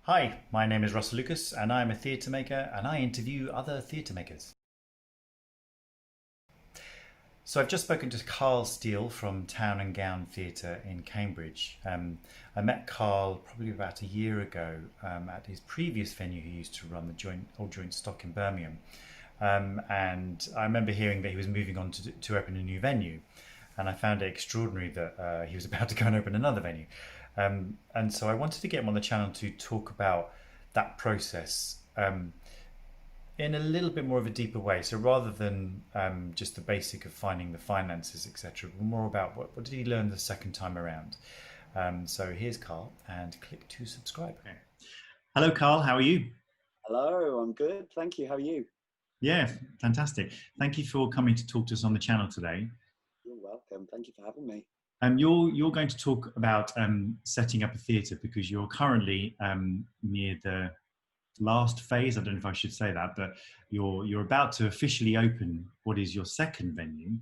Hi, my name is Russell Lucas, and I am a theatre maker, and I interview other theatre makers. So I've just spoken to Karl Steele from Town and Gown Theatre in Cambridge. I met Karl probably about a year ago at his previous venue he used to run, the Old Joint Stock in Birmingham. And I remember hearing that he was moving on to open a new venue. And I found it extraordinary that he was about to go and open another venue. And so I wanted to get him on the channel to talk about that process in a little bit more of a deeper way. So rather than just the basic of finding the finances, etc., more about what did he learn the second time around. So here's Karl, and click to subscribe. Okay. Hello, Karl. How are you? Hello, I'm good. Thank you. How are you? Yeah, fantastic. Thank you for coming to talk to us on the channel today. You're welcome. Thank you for having me. You're going to talk about setting up a theatre because you're currently near the last phase. I don't know if I should say that, but you're about to officially open what is your second venue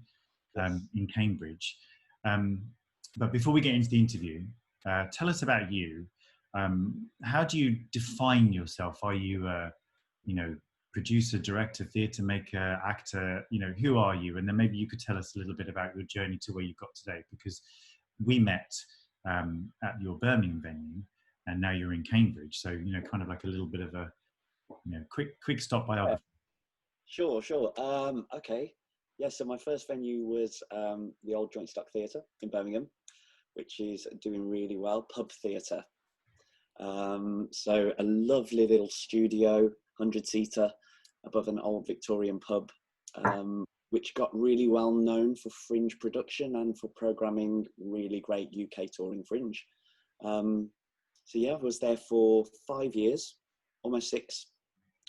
Yes. in Cambridge. But before we get into the interview, tell us about you. How do you define yourself? Are you producer, director, theatre maker, actor? Who are you? And then maybe you could tell us a little bit about your journey to where you've got today, because we met at your Birmingham venue, and now you're in Cambridge. So kind of like a little bit of a quick stop Yeah, biography. sure. Okay. Yeah, so my first venue was the Old Joint Stock Theatre in Birmingham, which is doing really well, pub theatre. So a lovely little studio, 100-seater, above an old Victorian pub, which got really well known for Fringe production and for programming really great UK touring Fringe. So yeah, I was there for 5 years, almost 6,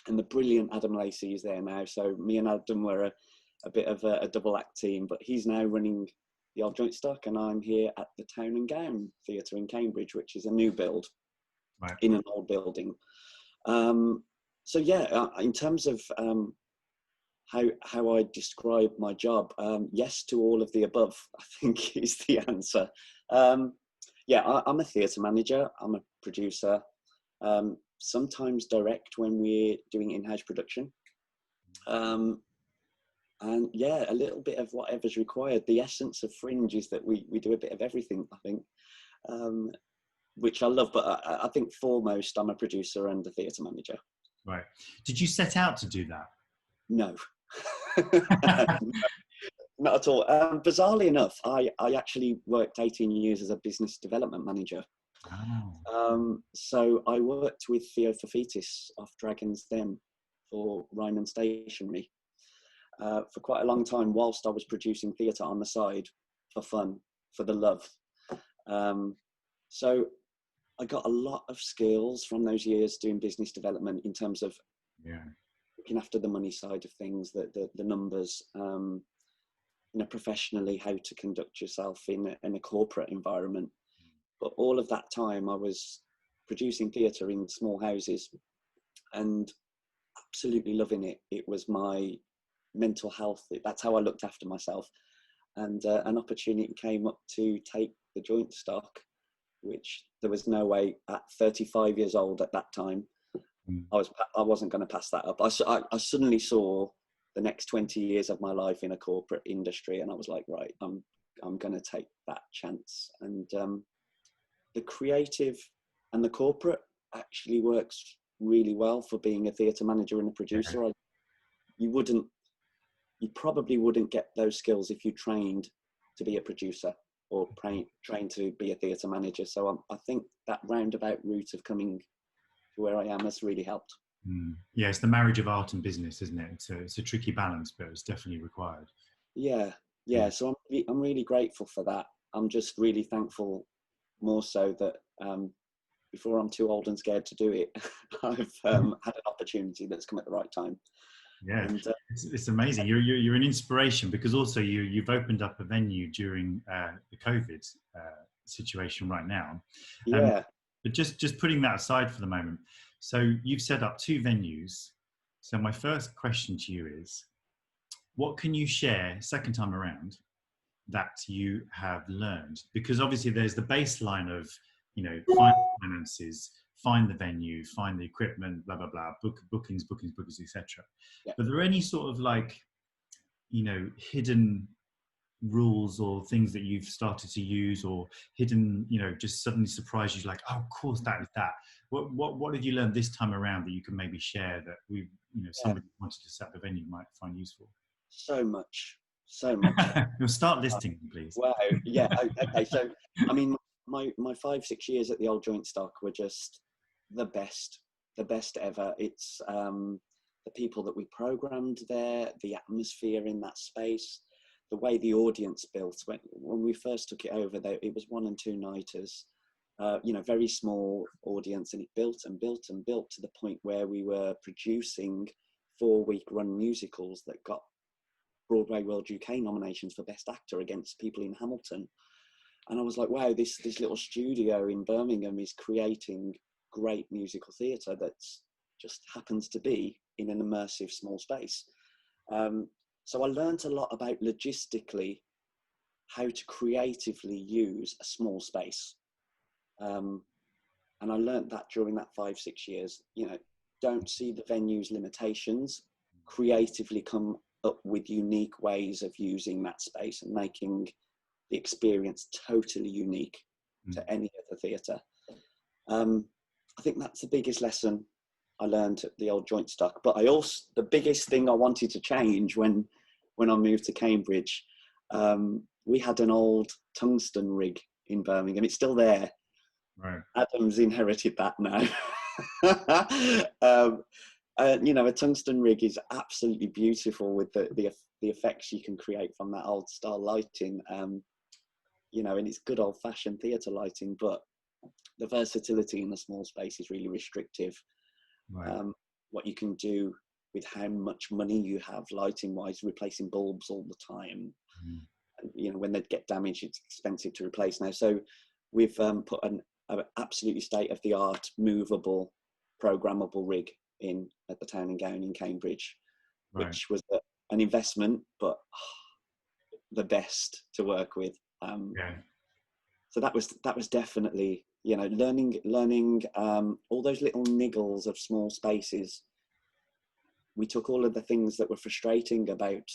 and the brilliant Adam Lacey is there now. So me and Adam were a bit of a double act team, but he's now running the Old Joint Stock, and I'm here at the Town and Gown Theatre in Cambridge, which is a new build in an old building. So yeah, in terms of how I describe my job, yes to all of the above, I think is the answer. Yeah, I'm a theatre manager, I'm a producer, sometimes direct when we're doing in-house production. And yeah, a little bit of whatever's required. The essence of Fringe is that we do a bit of everything, I think, which I love. But I think foremost, I'm a producer and a theatre manager. Right. Did you set out to do that? No. Not at all. Bizarrely enough, I actually worked 18 years as a business development manager. Oh. So I worked with Theo Fafitis off Dragon's Den for Ryman Stationery for quite a long time, whilst I was producing theatre on the side for fun, for the love. So I got a lot of skills from those years doing business development in terms of looking after the money side of things, the numbers, professionally, how to conduct yourself in a corporate environment. But all of that time I was producing theatre in small houses and absolutely loving it. It was my mental health. That's how I looked after myself. And an opportunity came up to take the joint stock, which there was no way at 35 years old at that time, I wasn't going to pass that up. I suddenly saw the next 20 years of my life in a corporate industry, and I was like, right, I'm going to take that chance. And the creative and the corporate actually works really well for being a theatre manager and a producer. You probably wouldn't get those skills if you trained to be a producer or trained to be a theatre manager. So I think that roundabout route of coming to where I am has really helped. Yeah, it's the marriage of art and business, isn't it? It's a tricky balance, but it's definitely required. Yeah. So I'm really grateful for that. I'm just really thankful, more so that before I'm too old and scared to do it, I've had an opportunity that's come at the right time. Yeah, and, it's amazing. You're an inspiration, because also you've opened up a venue during the COVID situation right now. Yeah. But just putting that aside for the moment. So you've set up 2 venues. So my first question to you is, what can you share second time around that you have learned? Because obviously there's the baseline of finances, find the venue, find the equipment, blah blah blah, bookings, etc. Yeah. But are there any sort of like, hidden rules or things that you've started to use, or hidden, just suddenly surprise you, like, oh, of course that is that. What did you learn this time around that you can maybe share that somebody who wanted to set up a venue might find useful? So much. You'll start listing, please. Wow. Yeah. Okay. So, I mean, my 5-6 years at the old Joint Stock were just the best ever. It's the people that we programmed there, the atmosphere in that space, the way the audience built. When we first took it over, it was 1 and 2 nighters, very small audience, and it built and built and built to the point where we were producing 4-week run musicals that got Broadway World UK nominations for Best Actor against people in Hamilton. And I was like, wow, this little studio in Birmingham is creating great musical theatre that just happens to be in an immersive small space. So I learned a lot about logistically how to creatively use a small space. And I learned that during that 5-6 years, don't see the venue's limitations, creatively come up with unique ways of using that space and making the experience totally unique to any other theatre. I think that's the biggest lesson I learned at the old Joint Stock. But the biggest thing I wanted to change when I moved to Cambridge, we had an old tungsten rig in Birmingham. It's still there. Right. Adam's inherited that now. A tungsten rig is absolutely beautiful with the effects you can create from that old style lighting. And it's good old fashioned theatre lighting, but the versatility in a small space is really restrictive. Right. What you can do with how much money you have lighting wise, replacing bulbs all the time. And, when they get damaged, it's expensive to replace now. So we've put an absolutely state of the art, movable, programmable rig in at the Town and Gown in Cambridge, Right. which was an investment, but the best to work with. So that was definitely, learning all those little niggles of small spaces. We took all of the things that were frustrating about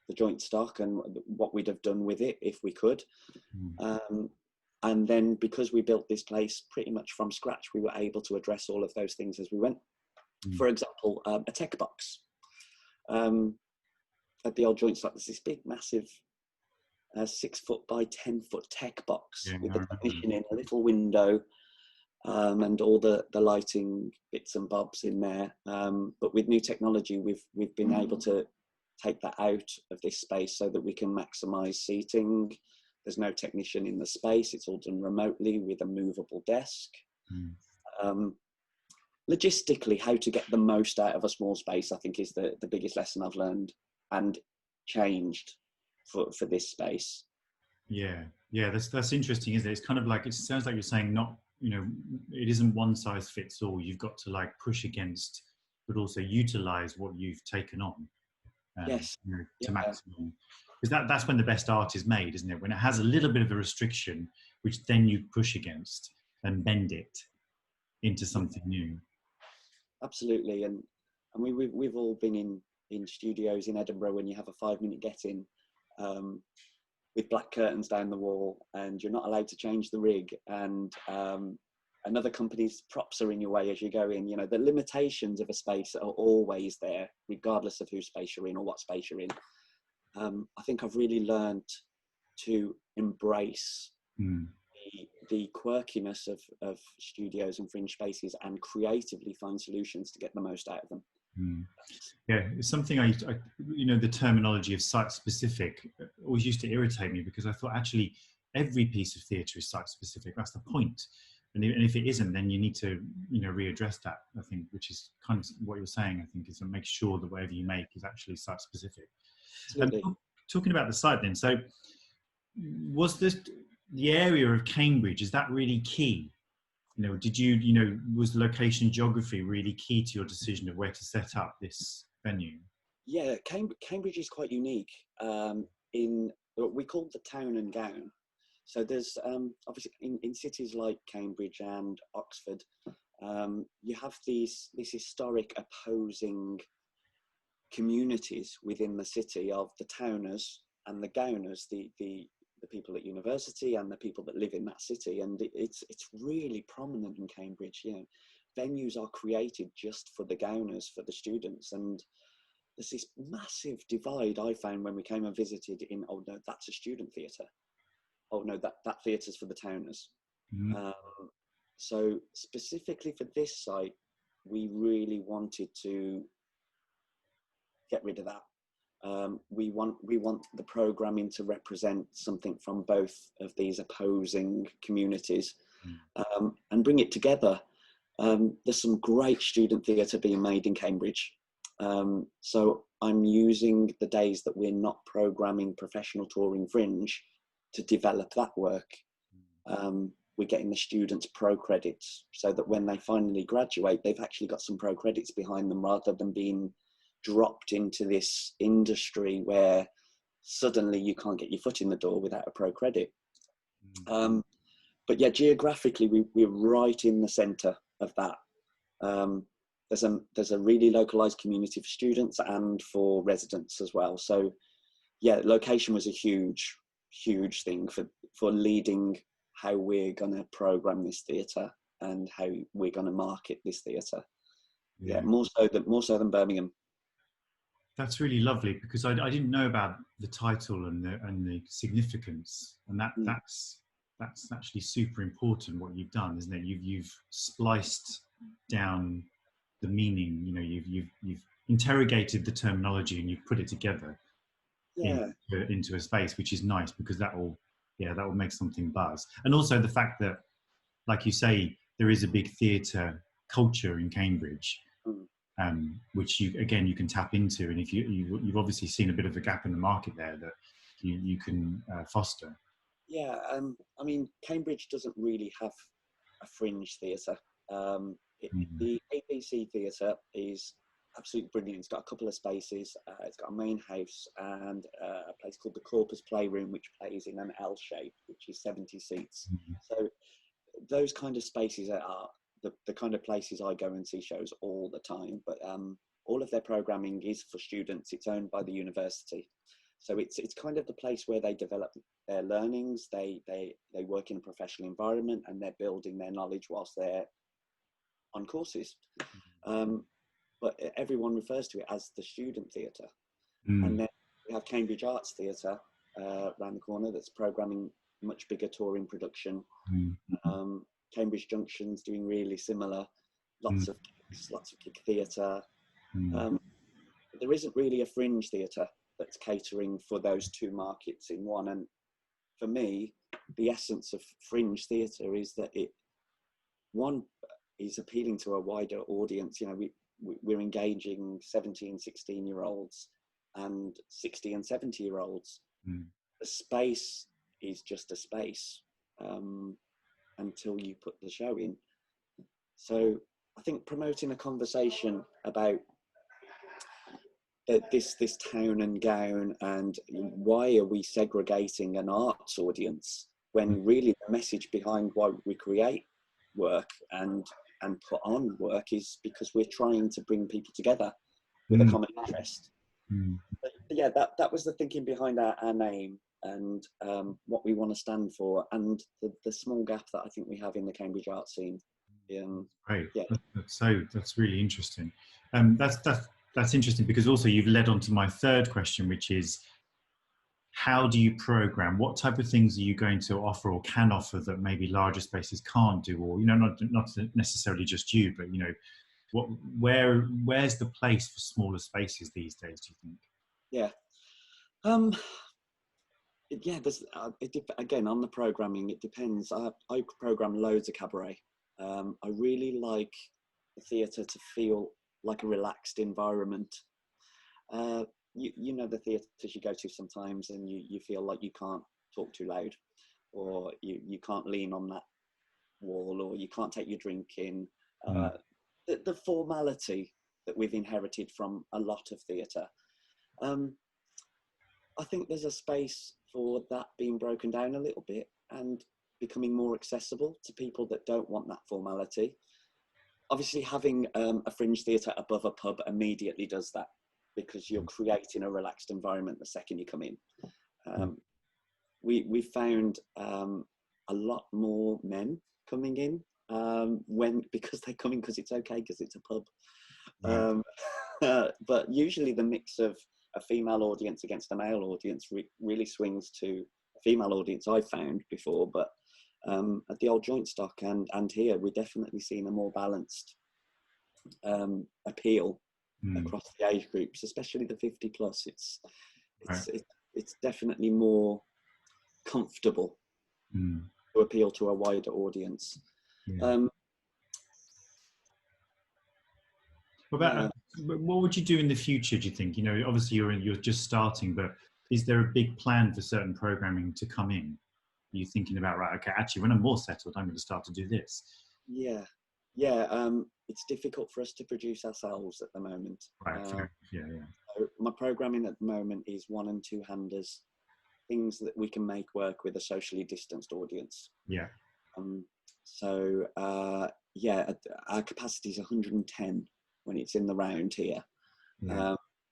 the Joint Stock and what we'd have done with it if we could. And then because we built this place pretty much from scratch, we were able to address all of those things as we went. For example, a tech box. At the old Joint Stock, there's this big, massive 6-foot by 10-foot tech box with the technician in a little window, and all the lighting bits and bobs in there. But with new technology, we've been able to take that out of this space so that we can maximise seating. There's no technician in the space. It's all done remotely with a movable desk. Logistically, how to get the most out of a small space, I think, is the biggest lesson I've learned and changed for this space. Yeah, that's interesting, isn't it? It's kind of like, it sounds like you're saying it isn't one size fits all. You've got to like push against, but also utilize what you've taken on. Yes. To maximum. Because that's when the best art is made, isn't it? When it has a little bit of a restriction, which then you push against and bend it into something new. Absolutely. And we've all been in studios in Edinburgh when you have a 5-minute get-in with black curtains down the wall, and you're not allowed to change the rig, and another company's props are in your way as you go in. The limitations of a space are always there, regardless of whose space you're in or what space you're in. I think I've really learned to embrace the quirkiness of studios and fringe spaces and creatively find solutions to get the most out of them. Yeah, it's something I the terminology of site specific always used to irritate me, because I thought actually every piece of theatre is site specific. That's the point. And if it isn't, then you need to readdress that, I think, which is kind of what you're saying, I think, is to make sure that whatever you make is actually site specific. Talking about the site then, so was the area of Cambridge, is that really key? Was the location geography really key to your decision of where to set up this venue? Yeah, Cambridge is quite unique in what we call the Town and Gown. So there's obviously in cities like Cambridge and Oxford, you have these historic opposing communities within the city of the towners and the gowners, the people at university and the people that live in that city, and it's really prominent in Cambridge. You know, venues are created just for the gowners, for the students, and there's this massive divide I found when we came and visited in, oh no, that's a student theatre. Oh no, that theatre's for the towners. Mm. So specifically for this site, we really wanted to get rid of that. We want the programming to represent something from both of these opposing communities, and bring it together. There's some great student theatre being made in Cambridge. So I'm using the days that we're not programming professional touring Fringe to develop that work. We're getting the students pro credits so that when they finally graduate, they've actually got some pro credits behind them, rather than being dropped into this industry where suddenly you can't get your foot in the door without a pro credit. But yeah, geographically, we're right in the centre of that. There's a really localised community for students and for residents as well. So yeah, location was a huge thing for leading how we're going to programme this theatre and how we're going to market this theatre. Yeah, more so than Birmingham. That's really lovely, because I didn't know about the title and the significance, and that's actually super important what you've done, isn't it? You've spliced down the meaning. You know, you've interrogated the terminology and you've put it together into a space, which is nice, because that will make something buzz. And also the fact that, like you say, there is a big theatre culture in Cambridge. Which you can tap into, and if you've obviously seen a bit of a gap in the market there that you can foster. Yeah, I mean, Cambridge doesn't really have a Fringe theatre. The ABC Theatre is absolutely brilliant. It's got a couple of spaces. It's got a main house and a place called the Corpus Playroom, which plays in an L shape, which is 70 seats. So those kind of spaces are the kind of places I go and see shows all the time. But all of their programming is for students. It's owned by the university. So it's kind of the place where they develop their learnings. They work in a professional environment, and they're building their knowledge whilst they're on courses. But everyone refers to it as the student theatre. And then we have Cambridge Arts Theatre around the corner that's programming much bigger touring production. Cambridge Junction's doing really similar, lots of gig theatre. There isn't really a Fringe theatre that's catering for those two markets in one. And for me, the essence of Fringe theatre is that one is appealing to a wider audience. You know, we're engaging 17, 16-year-olds and 60 and 70-year-olds. The space is just a space. Until you put the show in. So I think promoting a conversation about this town and gown, and why are we segregating an arts audience, when really the message behind why we create work and put on work is because we're trying to bring people together with a common interest. But yeah, that was the thinking behind our name, and what we want to stand for, and the small gap that I think we have in the Cambridge art scene. Great. Yeah. That's really interesting. That's interesting, because also you've led on to my third question, which is, how do you program? What type of things are you going to offer or can offer that maybe larger spaces can't do, or not necessarily just you, but where's the place for smaller spaces these days, do you think? Yeah. There's again, on the programming, it depends. I program loads of cabaret. I really like the theatre to feel like a relaxed environment. You know the theatres you go to sometimes, and you feel like you can't talk too loud, or you can't lean on that wall, or you can't take your drink in. The formality that we've inherited from a lot of theatre. I think there's a space for that being broken down a little bit. and becoming more accessible to people that don't want that formality. Obviously, having a Fringe Theatre above a pub immediately does that, because you're creating a relaxed environment the second you come in. We found a lot more men coming in because they come in because it's okay, because it's a pub. But usually the mix of a female audience against a male audience really swings to a female audience, I've found before. But at the old Joint Stock and here, we're definitely seeing a more balanced appeal across the age groups, especially the 50 plus. It's definitely more comfortable to appeal to a wider audience. What would you do in the future, do you think? You know, obviously you're just starting, but is there a big plan for certain programming to come in? Are you thinking about, right, okay, actually when I'm more settled, I'm going to start to do this? It's difficult for us to produce ourselves at the moment. Right. So my programming at the moment is 1- and 2-handers, things that we can make work with a socially distanced audience. Our capacity is 110 when it's in the round here.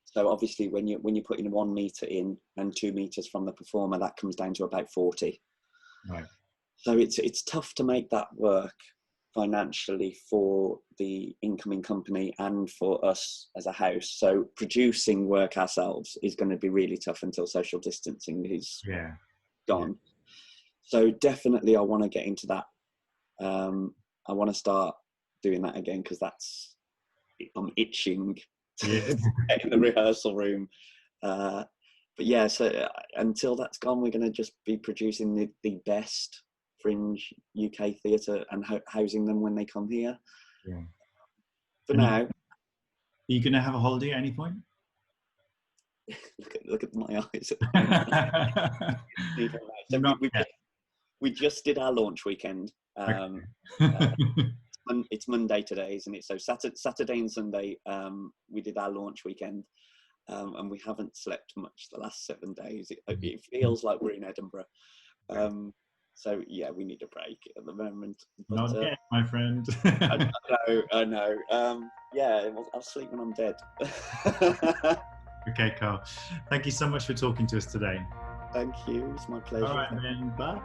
So obviously when you're putting 1 meter in and 2 meters from the performer, that comes down to about 40. So it's tough to make that work financially for the incoming company and for us as a house. So producing work ourselves is going to be really tough until social distancing is gone. So definitely I want to get into that. I want to start doing that again, because I'm itching to get in the rehearsal room. So until that's gone, we're going to just be producing the best Fringe UK theatre and housing them when they come here. For now. Are you going to have a holiday at any point? look at my eyes. We just did our launch weekend. It's Monday today, isn't it? So Saturday and Sunday, we did our launch weekend, and we haven't slept much the last 7 days. It feels like we're in Edinburgh. So yeah, we need a break at the moment. But, not yet, my friend. I know. I'll sleep when I'm dead. Okay, Karl. Thank you so much for talking to us today. Thank you. It's my pleasure. All right, then. Bye.